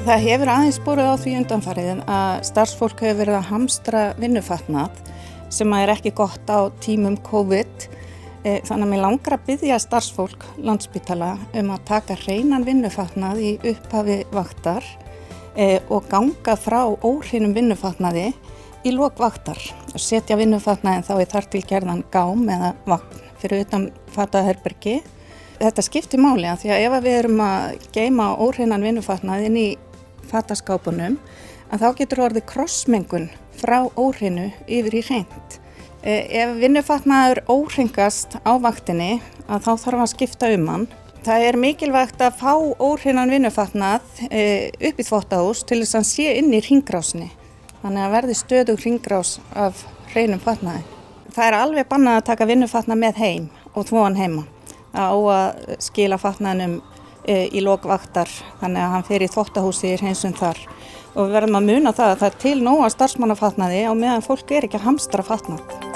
Það hefur aðeins borið á því undanfarið að starfsfólk hefur verið að hamstra vinnufatnað sem er ekki gott á tímum COVID. Þannig að mig langar að biðja starfsfólk Landspítala að taka hreinan vinnufatnað í upphafi vaktar og ganga frá óhreinum vinnufatnaði í lok vaktar og setja vinnufatnaðinn þá í þar til gerðan gám eða vagn fyrir utan fataherbergi. Þetta skiptir máli því að ef við erum að geyma óhreinan vinnufatnað inn í fataskápunum þá getur orðið krossmengun frá óhreinu yfir í hreint. Ef vinnufatnaður óhreinast á vaktinni þá þarf að skipta hann. Það er mikilvægt að fá óhreinan vinnufatnað upp í þvottahús til þess að hann sé inn í hringrásinni. Þannig að verði stöðug hringrás af hreinum fatnaði. Það er alveg bannað að taka vinnufatnað með heim og þvo hann heima. Það á að skila fatnaðinum í lok vaktar þannig að hann fer í þvottahúsi í hreinsun þar. Og við verðum að muna það að það er til nóga starfsmannafatnaði á meðan fólk er ekki að hamstra fatnað.